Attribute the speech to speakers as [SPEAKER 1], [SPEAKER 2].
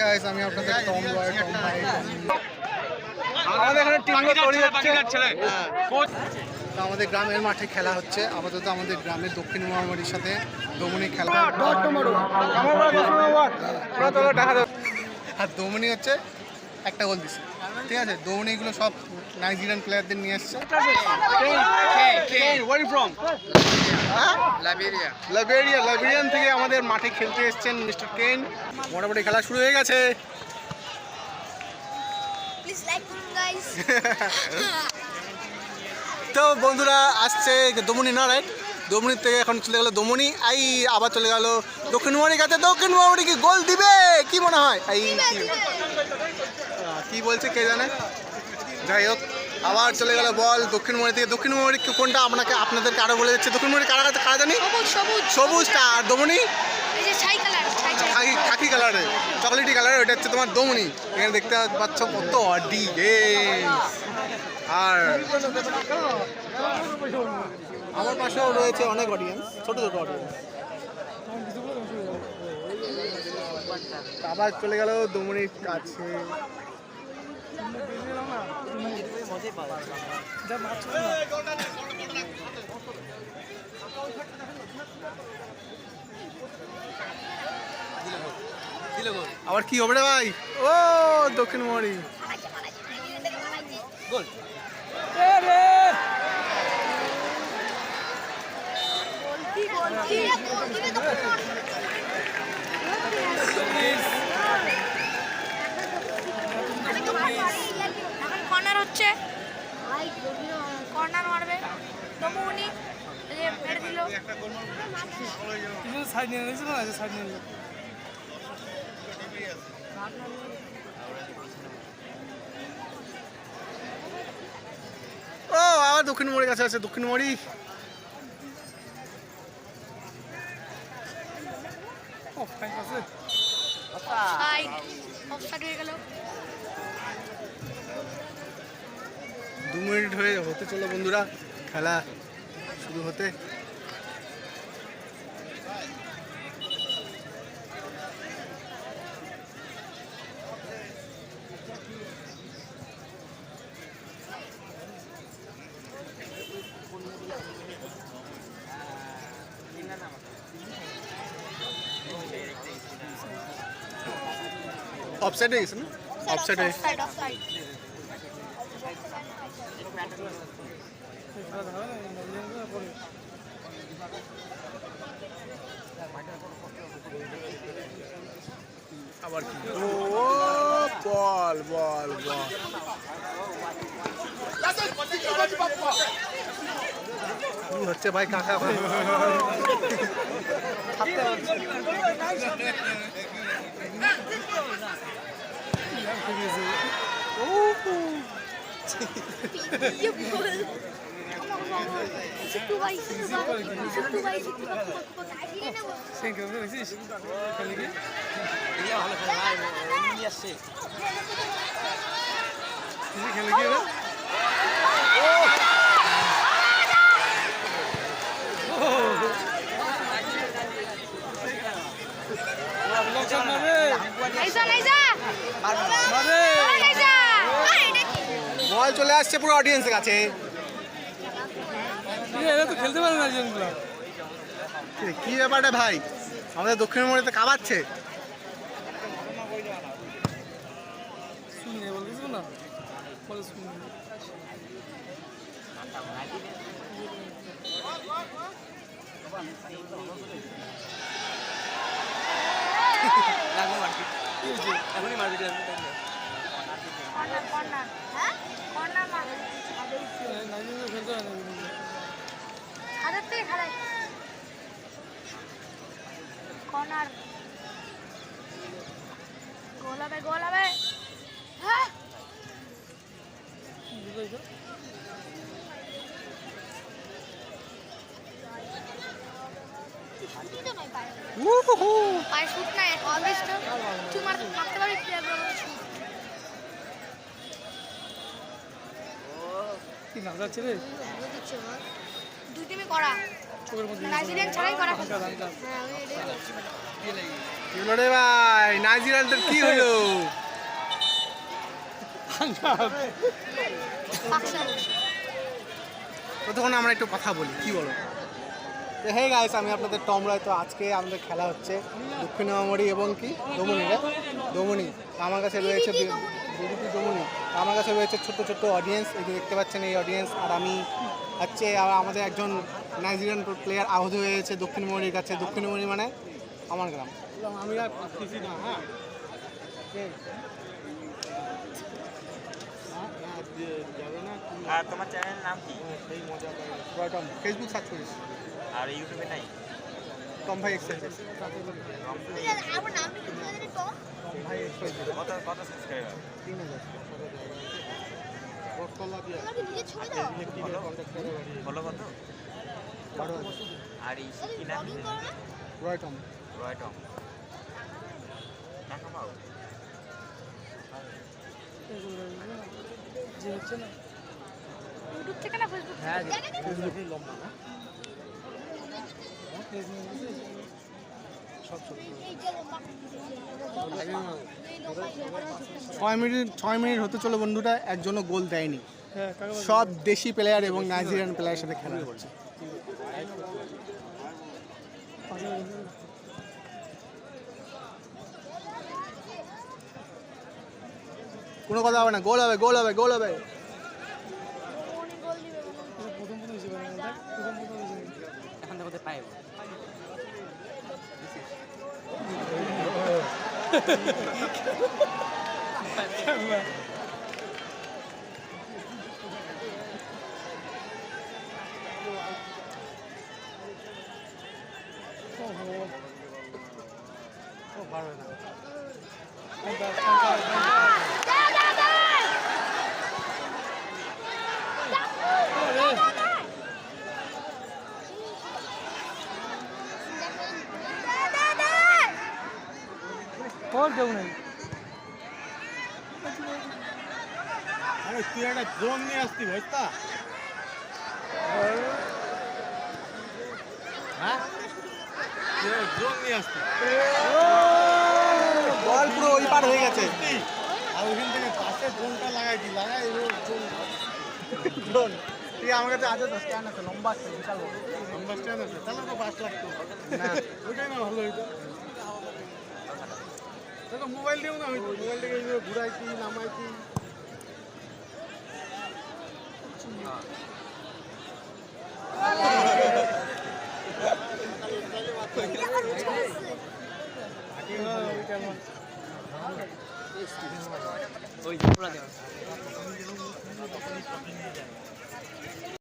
[SPEAKER 1] Guys, আমি আপনাদের Tom বয় Tom ভাই। আমাদের এখানে টিমগুলো তৈরি হচ্ছে। তো আমাদের গ্রামের মাঠে খেলা হচ্ছে। আপাতত আমাদের গ্রামের দক্ষিণ মহামারীর সাথে দমনি খেলা। আর দমনি হচ্ছে একটা গোল দিচ্ছে, ঠিক আছে। দমনি এগুলো সব নাইজেরিয়ান প্লেয়ারদের নিয়ে আসছে। লাইবেরিয়ান থেকে আমাদের মাঠে খেলতে এসেছেন মিস্টার কেন। মোটামুটি খেলা শুরু হয়ে গেছে। তো বন্ধুরা আসছে দমনি না, রাইট? দমনির থেকে এখন চলে গেল দমনি, এই আবার চলে গেল দক্ষিণ মহামারীর কাছে। দক্ষিণ মহামারী কি গোল দিবে কি মনে হয়? এই কি বলছে কে জানে। যাই হোক, আবার চলে গেল বল দক্ষিণ মহামারী থেকে। দক্ষিণ মহামারী কোনটা আপনাদেরকে আরো বলে যাচ্ছে। দক্ষিণ মহামারী কারা জানি? সবুজটা। আর দমনি খাকি কালারের, চকলেটি কালারের, ওটা হচ্ছে তোমার দমনি। এখানে দেখতে পাচ্ছ কত অডি। আর আমার পাশেও রয়েছে অনেক অডিয়েন্স, ছোট ছোট অডিয়েন্স। আবার চলে গেল দমনির কাছে। আবার কি হবে রে ভাই? ও দক্ষিণ মহামারী গোল।
[SPEAKER 2] কর্নার হচ্ছে, কর্নার মারবে দমনি, মেরে দিল।
[SPEAKER 3] সাইড নিয়ে নিয়েছিল না, সাইড নিয়ে নিল।
[SPEAKER 1] ও আবার দক্ষিণ মহামারীর কাছে আছে। দক্ষিণ মহামারী
[SPEAKER 2] অফসাইড হয়ে গেল।
[SPEAKER 1] 2 মিনিট হতে চলো বন্ধুরা, খেলা শুরু হতে। অফসাইড হয়ে গেছে না? অফসাইড হয়ে আবার কি? ও বল বল বল কি হচ্ছে ভাই? কাকা বল চলে আসছে পুরো অডিয়েন্সের কাছে।
[SPEAKER 3] খেলতে পারে না
[SPEAKER 1] কি ব্যাপারটা ভাই? আমাদের দক্ষিণ মহামারীতে কাবাচ্ছে।
[SPEAKER 2] কর্নার গোল হবে। হ্যাঁ পায়ে শুট নাই, তুই মারতে পারবি।
[SPEAKER 3] কি না যাচ্ছে রে?
[SPEAKER 2] দুই টিমে করা, নাইজেরিয়ান ছাড়াই করা।
[SPEAKER 1] কি হলো রে ভাই, নাইজেরিয়ানদের কি হলো? ততক্ষণ আমরা একটু কথা বলি, কি বলো? হে গাইস, আমি আপনাদের টম রয়। তো আজকে আমাদের খেলা হচ্ছে দক্ষিণ মামরি এবং কি দমনি। আমার কাছে রয়েছে বিজেপি দমনি। আমার কাছে রয়েছে ছোট্ট ছোট্ট অডিয়েন্স, এই যে দেখতে পাচ্ছেন এই অডিয়েন্স। আর আমি হচ্ছে আমাদের একজন নাইজেরিয়ান প্লেয়ার আহত হয়েছে দক্ষিণ মামরির কাছে। দক্ষিণ মামরি মানে আমার গ্রাম। আমি আর কিছু না। হ্যাঁ,
[SPEAKER 4] আর তোমার চ্যানেলের নাম কি?
[SPEAKER 1] সেই মজা ফেসবুক সার্চ করিস
[SPEAKER 4] আর ইউটিউবে নাই?
[SPEAKER 1] টম ভাই এক্সারসাইজ।
[SPEAKER 2] আমার নাম কি বলে তো?
[SPEAKER 1] টম ভাই এক্সারসাইজ।
[SPEAKER 4] কত সাবস্ক্রাইবার?
[SPEAKER 1] 3000।
[SPEAKER 2] আমাকে নিজে ছবি দাও।
[SPEAKER 4] ফলো কত? আর এই কি নাম?
[SPEAKER 2] ব্লগিং করো না?
[SPEAKER 1] রয় টম।
[SPEAKER 4] রয় টম। টাকা পাও?
[SPEAKER 3] যে হচ্ছে না
[SPEAKER 2] ইউটিউব থেকে না ফেসবুক থেকে?
[SPEAKER 1] ফেসবুকে লম্বা না
[SPEAKER 2] এই যে লম্বা।
[SPEAKER 1] 6 মিনিট হতে চলো বন্ধুরা, একজনও গোল দেয়নি।
[SPEAKER 3] হ্যাঁ কাকা
[SPEAKER 1] সব দেশি প্লেয়ার এবং নাইজেরিয়ান প্লেয়ারের সাথে খেলা হচ্ছে। কোনো কথা হবে না, গোল হবে, গোল হবে, গোল হবে।
[SPEAKER 2] অনেক গোল দিবে মনে হয়।
[SPEAKER 3] প্রথম হিসেবে প্রথম হিসেবে
[SPEAKER 4] এখন দেখতে পাইব।
[SPEAKER 2] দাও দাও দাও।
[SPEAKER 3] ওর কেউ নেই
[SPEAKER 1] তুই একটা ড্রোন নিয়ে আসতি ভাইস্তা। হ্যাঁ, ড্রোন নিয়ে আসতি। বল পুরো ওই পার হয়ে গেছে। আর ওইখান থেকে পাশে ড্রোনটা লাগাইছি, লাগাই ড্রোন। তুই আমার কাছে আছে তো, স্ট্যান্ড আছে, লম্বা আছে, বিশাল বড় লম্বা স্ট্যান্ড আছে। তাহলে তো 5 লাখ তো না, ওইটাই না ভালো হইতো। দেখো মোবাইল দিও না, হইতো মোবাইল থেকে ঘুরাইছি, নামাইছি।
[SPEAKER 3] ওই পুরা দেওয়া